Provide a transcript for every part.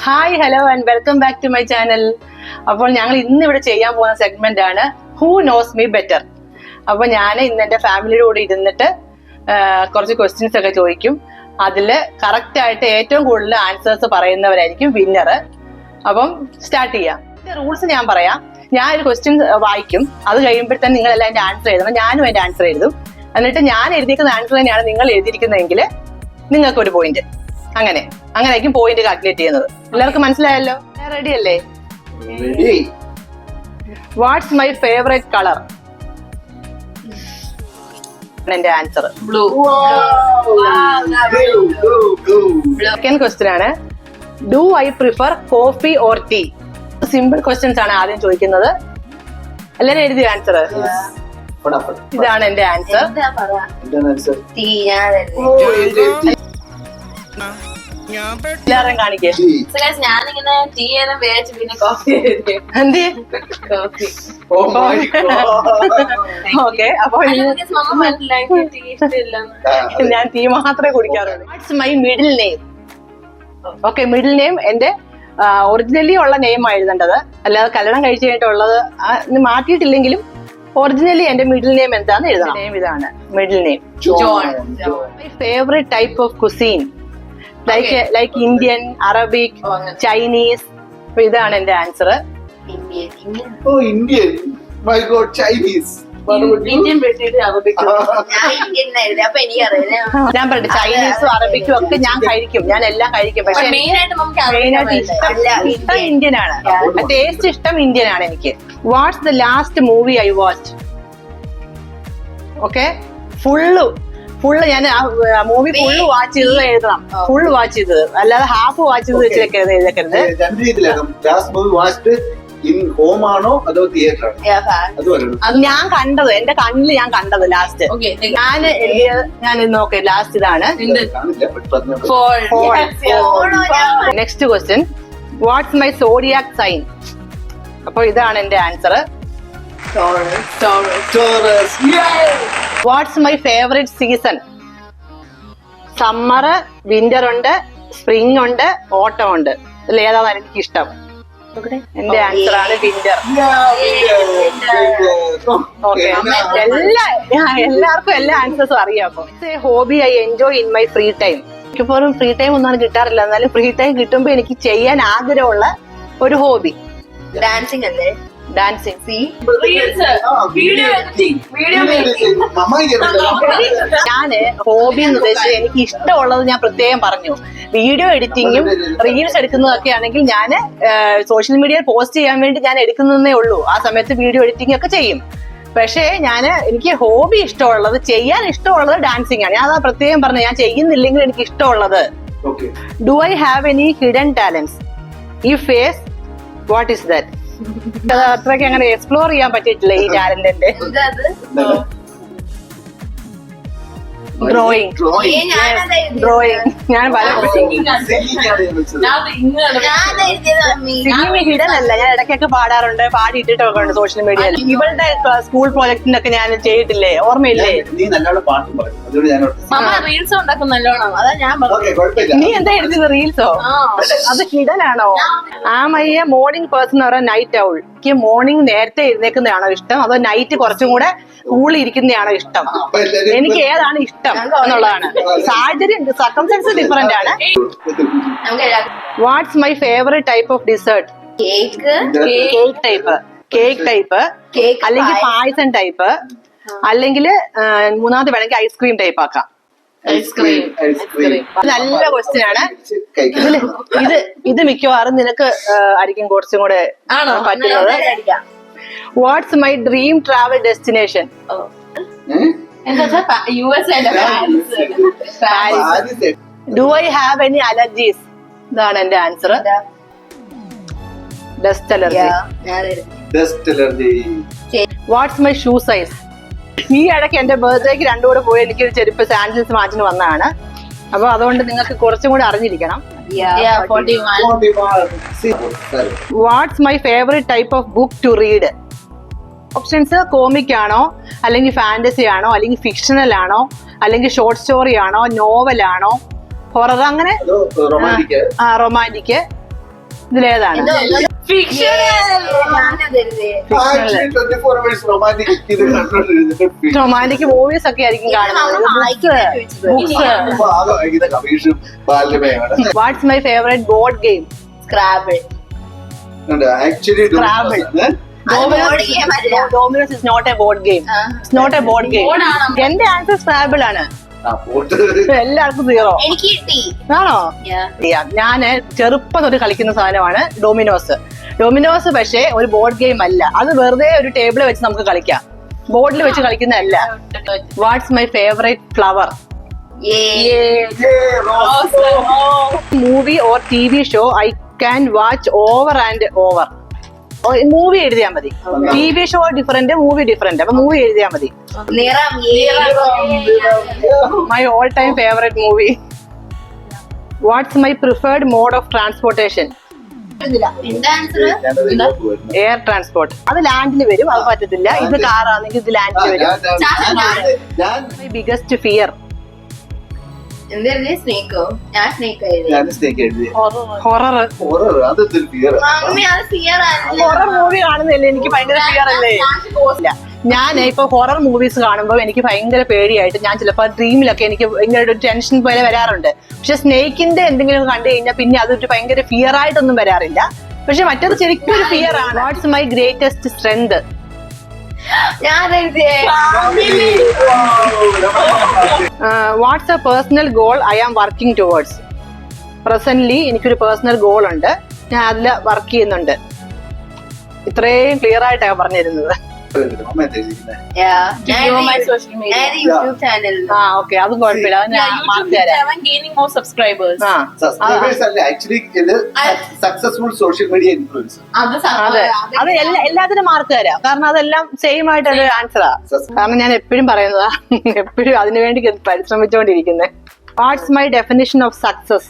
Hi hello and welcome back to my channel. അപ്പോൾ ഞങ്ങൾ ഇന്ന് ഇവിടെ ചെയ്യാൻ പോകുന്ന സെഗ്മെന്റ് ആണ് ഹൂ നോസ് മീ ബെറ്റർ. അപ്പോൾ ഞാൻ ഇന്ന് എന്റെ ഫാമിലിയുടെ കൂടെ ഇരുന്നിട്ട് കുറച്ച് ക്വസ്റ്റ്യൻസ് ഒക്കെ ചോദിക്കും. അതില് കറക്റ്റ് ആയിട്ട് ഏറ്റവും കൂടുതൽ ആൻസേഴ്സ് പറയുന്നവരായിരിക്കും വിന്നർ. അപ്പം സ്റ്റാർട്ട് ചെയ്യാം. റൂൾസ് ഞാൻ പറയാം. ഞാൻ ഒരു ക്വസ്റ്റ്യൻ വായിക്കും. അത് കഴിയുമ്പോഴത്തേന് നിങ്ങൾ എല്ലാം എന്റെ ആൻസർ എഴുതണം. ഞാനും എന്റെ ആൻസർ എഴുതും. എന്നിട്ട് ഞാൻ എഴുതിയിരിക്കുന്ന ആൻസർ തന്നെയാണ് നിങ്ങൾ എഴുതിയിരിക്കുന്നതെങ്കിൽ നിങ്ങൾക്ക് ഒരു പോയിന്റ്. അങ്ങനെയായിരിക്കും പോയിന്റ് കാൽക്കുലേറ്റ് ചെയ്യുന്നത്. എല്ലാവർക്കും മനസ്സിലായല്ലോ? റെഡി അല്ലേ? What's my favourite colour? എന്റെ ആൻസർ ബ്ലൂ. സെക്കൻഡ് ക്വസ്റ്റ്യൻ ആണ്, do I prefer coffee or tea? Simple questions ആണ് ആദ്യം ചോദിക്കുന്നത്. എല്ലാരും എഴുതിയ ആൻസർ? ഇതാണ് എന്റെ ആൻസർ. എല്ലാരും കാണിക്കേ. ഞാനിങ്ങനെ ടീ വേച്ച് പിന്നെ കോഫി ഓക്കെ. അപ്പൊ ഞാൻ ടീ മാത്രമേ കുടിക്കാറുള്ളൂ. What's my middle name? Okay, middle name എന്റെ ഒറിജിനലി ഉള്ള നെയിം എഴുതേണ്ടത്, അല്ലാതെ കല്യാണം കഴിച്ചു കഴിഞ്ഞിട്ടുള്ളത് മാറ്റിയിട്ടില്ലെങ്കിലും ഒറിജിനലി എന്റെ മിഡിൽ നെയിം എന്താന്ന് എഴുതണം. നെയിം ഇതാണ്, middle name John. My favourite type of cuisine? Like Indian, Arabic, Chinese. അപ്പൊ ഇതാണ് എന്റെ answer. Indian. My god, Chinese. Indian വെട്ടിട്ട് അറബിക്. ഞാൻ പറഞ്ഞു ചൈനീസും അറബിക്കും ഒക്കെ ഞാൻ കഴിക്കും. ഞാൻ എല്ലാം കഴിക്കും. പക്ഷെ മെയിനായിട്ട് ഇഷ്ടം ഇന്ത്യൻ ആണ്. ടേസ്റ്റ് ഇഷ്ടം ഇന്ത്യൻ ആണ് എനിക്ക്. What's the last movie I watch? Okay, full ഞാൻ മൂവി ഫുള്ള് വാച്ച് ചെയ്തത് എഴുതണം. ഫുള്ള് വാച്ച് ചെയ്തത്, അല്ലാതെ ഹാഫ് വാച്ച് ചെയ്ത് വെച്ചിട്ട് എഴുതരുത്. രണ്ട് രീതിയിലാകും. Last movie watched in home ആണോ അതോ തിയേറ്റർ ആണോ? അത് ഞാൻ കണ്ടത്, എന്റെ കണ്ണില് ഞാൻ കണ്ടത് ലാസ്റ്റ്. ഞാൻ നോക്കെ ലാസ്റ്റ് ഇതാണ്. Next question, what's my zodiac sign? അപ്പൊ ഇതാണ് എന്റെ answer. What's my favourite season? Summer, winter ഉണ്ട്, സ്പ്രിംഗ് ഉണ്ട്, ഓട്ടം ഉണ്ട്. ഇതിൽ ഏതാണ് എനിക്ക് ഇഷ്ടം? എന്റെ ആൻസർ ആണ് വിന്റർ. ഓക്കെ, എല്ലാവർക്കും എല്ലാ ആൻസേഴ്സും അറിയാം. അപ്പൊ hobby I enjoy in my free time? എനിക്കിപ്പോഴും ഫ്രീ ടൈം ഒന്നും കിട്ടാറില്ല. എന്നാലും ഫ്രീ ടൈം കിട്ടുമ്പോ എനിക്ക് ചെയ്യാൻ ആഗ്രഹമുള്ള ഒരു ഹോബി ഡാൻസിങ് അല്ലേ? ഡാൻസിങ്. ഞാന് ഹോബി എന്ന് ഉദ്ദേശിച്ചത് എനിക്ക് ഇഷ്ടമുള്ളത് ഞാൻ പ്രത്യേകം പറഞ്ഞു. വീഡിയോ എഡിറ്റിങ്ങും റീൽസ് എടുക്കുന്നതൊക്കെ ആണെങ്കിൽ ഞാൻ സോഷ്യൽ മീഡിയയിൽ പോസ്റ്റ് ചെയ്യാൻ വേണ്ടി ഞാൻ എടുക്കുന്നതേ ഉള്ളൂ. ആ സമയത്ത് വീഡിയോ എഡിറ്റിംഗ് ഒക്കെ ചെയ്യും. പക്ഷേ എനിക്ക് ഹോബി ഇഷ്ടമുള്ളത്, ചെയ്യാൻ ഇഷ്ടമുള്ളത് ഡാൻസിങ് ആണ്. ഞാൻ അതാ പ്രത്യേകം പറഞ്ഞു, ഞാൻ ചെയ്യുന്നില്ലെങ്കിൽ എനിക്ക് ഇഷ്ടമുള്ളത്. Do I have any hidden talents? If yes, what is that? അത്രയ്ക്ക് അങ്ങനെ എക്സ്പ്ലോർ ചെയ്യാൻ പറ്റിയിട്ടില്ല ഈ ടാലന്റിന്റെ. ഡ്രോയിങ്. ഞാൻ ഹിഡൻ അല്ല, ഞാൻ ഇടയ്ക്കൊക്കെ പാടാറുണ്ട്, പാടിയിട്ടൊക്കെ ഉണ്ട് സോഷ്യൽ മീഡിയയിൽ. ഇവളുടെ സ്കൂൾ പ്രോജക്റ്റിനൊക്കെ ഞാൻ ചെയ്തിട്ടില്ലേ, ഓർമ്മയില്ലേ? റീൽസ് ഉണ്ടാക്കും നല്ലോണം. അതാ ഞാൻ നീ എന്താ എഴുതുന്നത്, റീൽസോ? അത് ഹിഡൻ ആണോ? ആമയ്യ മോർണിംഗ് പേഴ്സൺ എന്ന് പറഞ്ഞാൽ നൈറ്റ് ഔൾ. എനിക്ക് മോർണിംഗ് നേരത്തെ എഴുന്നേക്കുന്നതാണോ ഇഷ്ടം, അതോ നൈറ്റ് കുറച്ചും കൂടെ കൂളി ഇരിക്കുന്നതാണോ ഇഷ്ടം? എനിക്ക് ഏതാണ് ഇഷ്ടം എന്നുള്ളതാണ്. സാഹചര്യം, സർക്കംസ്റ്റൻസ് ഡിഫറെന്റ് ആണ്. What's my favourite type of dessert? Cake type, അല്ലെങ്കിൽ പായസം ടൈപ്പ്, അല്ലെങ്കിൽ മൂന്നാമത് വേണമെങ്കിൽ ഐസ്ക്രീം ടൈപ്പ് ആക്കാം. നല്ല ക്വസ്റ്റ്യൻ ആണ്. ഇത് മിക്കവാറും നിനക്ക് ആയിരിക്കും കുറച്ചും കൂടെ പറ്റുന്നത്. What's my dream travel destination? Do I have any allergies? ഇതാണ് എന്റെ answer. Dust allergy. What's my shoe size? ഈ ഇടയ്ക്ക് എന്റെ ബർത്ത്ഡേക്ക് രണ്ടും കൂടെ പോയി എനിക്കൊരു ചെരുപ്പ് സാൻഡിൽസ് മാറ്റിന് വന്നതാണ്. അപ്പൊ അതുകൊണ്ട് നിങ്ങൾക്ക് കുറച്ചും കൂടെ അറിഞ്ഞിരിക്കണം. What's my favourite type of book to read? Options comic ആണോ, അല്ലെങ്കിൽ ഫാന്റസി ആണോ, അല്ലെങ്കിൽ ഫിക്ഷണൽ ആണോ, അല്ലെങ്കിൽ ഷോർട്ട് സ്റ്റോറി ആണോ, നോവൽ ആണോ, ഹൊറർ, അങ്ങനെ റൊമാൻറ്റിക്, ഇതിലേതാണ്? Actually, 24 hours romantic ഇത് കണ്ടോണ്ടിരുന്നിട്ട് റൊമാൻറ്റിക് മൂവീസ് ഒക്കെ ആയിരിക്കും കാണുന്നത്. ബുക്സ്. വായിക്കുന്ന കമീഷും ബാല്യമയാണ്. What's my favourite board game? Scrabble. Actually Scrabble. Dominos is not a board game. It's not a board game. എന്റെ ആൻസർ സ്ക്രാബിൾ ആണ്. എല്ലാവർക്കും 0. എനിക്ക് കിട്ടി. ആണോ? ഞാന് ചെറുപ്പം തൊട്ട് കളിക്കുന്ന സാധനമാണ് ഡൊമിനോസ്. ഡൊമിനോസ് പക്ഷേ ഒരു ബോർഡ് ഗെയിം അല്ല, അത് വെറുതെ ഒരു ടേബിൾ വെച്ച് നമുക്ക് കളിക്കാം, ബോർഡിൽ വെച്ച് കളിക്കുന്നതല്ല. What's my favourite flower? Movie or TV show I can watch over and over. Movie എഴുതിയാൽ മതി. TV show different, movie different. അപ്പൊ മൂവി എഴുതിയാൽ മതി. My all time favourite movie. What's my preferred mode of transportation? Air transport. അത് ലാൻഡിൽ വരും, അത് പറ്റത്തില്ല. ഇത് കാറാണെങ്കിൽ ഇത് ലാൻഡിൽ വരും. My biggest fear? Horror. Horror movie കാണുന്നില്ല, എനിക്ക് ഭയങ്കര ഫിയർ അല്ലേ. ഞാൻ ഇപ്പൊ ഹൊറർ മൂവീസ് കാണുമ്പോൾ എനിക്ക് ഭയങ്കര പേടിയായിട്ട് ഞാൻ ചിലപ്പോൾ ഡ്രീമിലൊക്കെ എനിക്ക് ഇങ്ങനെ ഒരു ടെൻഷൻ പോലെ വരാറുണ്ട്. പക്ഷെ സ്നേക്കിന്റെ എന്തെങ്കിലും കണ്ടു കഴിഞ്ഞാൽ പിന്നെ അതൊരു ഭയങ്കര ഫിയർ ആയിട്ടൊന്നും വരാറില്ല. പക്ഷെ മറ്റേത് ശരിക്കും ഒരു ഫിയർ ആണ്. What's my greatest strength? What's a personal goal I am working towards? Presently എനിക്കൊരു പേഴ്സണൽ ഗോൾ ഉണ്ട്, ഞാൻ അതിൽ വർക്ക് ചെയ്യുന്നുണ്ട്. ഇത്രയും ക്ലിയർ ആയിട്ടാണ് പറഞ്ഞിരുന്നത്. YouTube channel. ഓക്കെ, അതും കുഴപ്പമില്ല, അത് ഞാൻ മാർക്ക് തരാം. Gaining more subscribers. സബ്സ്ക്രൈബേഴ്സ് അല്ല, ആക്ച്വലി ഇത് സക്സസ്ഫുൾ സോഷ്യൽ മീഡിയ ഇൻഫ്ലുവൻസർ. അതെ, അത് എല്ലാത്തിനും മാർക്ക് തരാം, കാരണം അതെല്ലാം സെയിം ആയിട്ടൊരു ആൻസറാ. കാരണം ഞാൻ എപ്പോഴും പറയുന്നതാ, എപ്പോഴും അതിനുവേണ്ടി പരിശ്രമിച്ചുകൊണ്ടിരിക്കുന്നത്. What's my definition of success?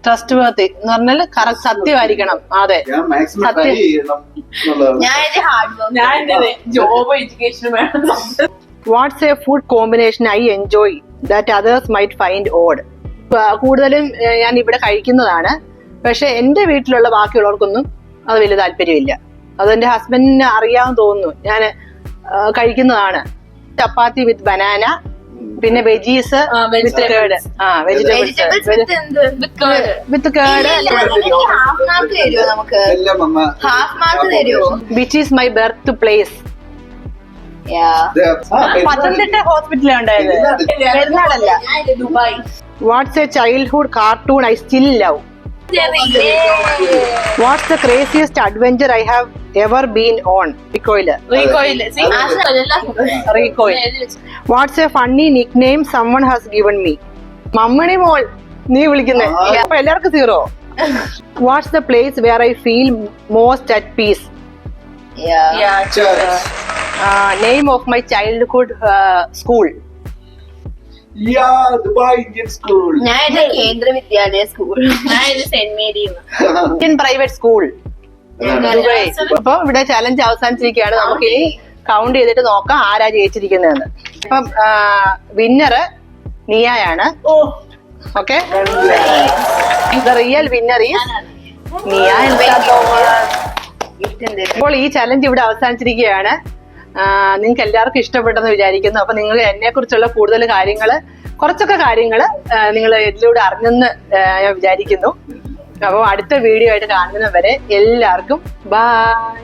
Trustworthy എന്ന് പറഞ്ഞാൽ കറക്റ്റ് സത്യമായിരിക്കണം. അതെ, ജോബ് എഡ്യൂക്കേഷൻ വേണം. What's a food combination I enjoy that others might find odd? കൂടുതലും ഞാൻ ഇവിടെ കഴിക്കുന്നതാണ്, പക്ഷെ എന്റെ വീട്ടിലുള്ള ബാക്കിയുള്ളവർക്കൊന്നും അത് വലിയ താല്പര്യമില്ല. അതെന്റെ ഹസ്ബൻഡിന് അറിയാമെന്ന് തോന്നുന്നു. ഞാൻ കഴിക്കുന്നതാണ് ചപ്പാത്തി വിത്ത് ബനാന, പിന്നെ veggies with curd. Vegetables with curd. Which is my birth place? Pathanamthitta ഹോസ്പിറ്റലിൽ ഉണ്ടായത്, പെരുന്നാളല്ല. Dubai. What's a childhood cartoon I still love? What's the craziest adventure I have ever been on? Recoil. What's a funny nickname someone has given me? മമ്മണി മോൾ നീ വിളിക്കുന്നേ. അപ്പൊ എല്ലാവർക്കും 0. What's the place where I feel most at peace? Name of my childhood school? Dubai Indian school. ഞാൻ കേന്ദ്ര വിദ്യാലയ school. ഞാൻ saint Mary Indian private school. അപ്പൊ ഇവിടെ ചലഞ്ച് അവസാനിച്ചിരിക്കുകയാണ്. നമുക്ക് ഇനി കൗണ്ട് ചെയ്തിട്ട് നോക്കാം ആരാ ജയിച്ചിരിക്കുന്നതെന്ന്. അപ്പം വിന്നറ് നിയയാണ്. Okay, the real winner is Niya. അപ്പോൾ ഈ ചലഞ്ച് ഇവിടെ അവസാനിച്ചിരിക്കുകയാണ്. നിങ്ങൾക്ക് എല്ലാവർക്കും ഇഷ്ടപ്പെട്ടെന്ന് വിചാരിക്കുന്നു. അപ്പൊ നിങ്ങൾ എന്നെ കുറിച്ചുള്ള കൂടുതൽ കാര്യങ്ങള്, കുറച്ചൊക്കെ കാര്യങ്ങള് നിങ്ങൾ ഇതിലൂടെ അറിഞ്ഞെന്ന് ഞാൻ വിചാരിക്കുന്നു. അപ്പോൾ അടുത്ത വീഡിയോ ആയിട്ട് കാണുന്നവരെ എല്ലാവർക്കും ബൈ.